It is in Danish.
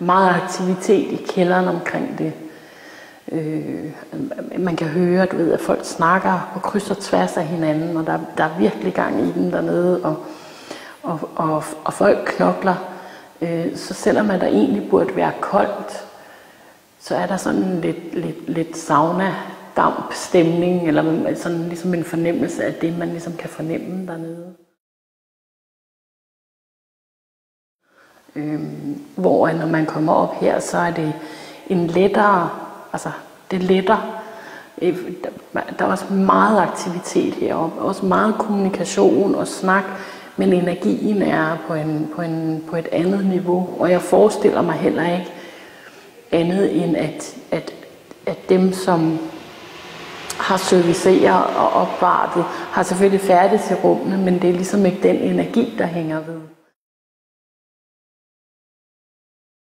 meget aktivitet i kælderen omkring det. Man kan høre, at folk snakker på kryds og tværs af hinanden, og der er virkelig gang i den dernede, og folk knokler. Så selvom der egentlig burde være koldt, så er der sådan lidt sauna-damp-stemning, eller sådan ligesom en fornemmelse af det, man ligesom kan fornemme dernede. Hvor når man kommer op her, så er det en lettere, altså det letter. Der er også meget aktivitet heroppe, også meget kommunikation og snak, men energien er på et andet niveau, og jeg forestiller mig heller ikke andet end at dem, som har serviceret og opvartet, har selvfølgelig færdigt i rummene, men det er ligesom ikke den energi, der hænger ved.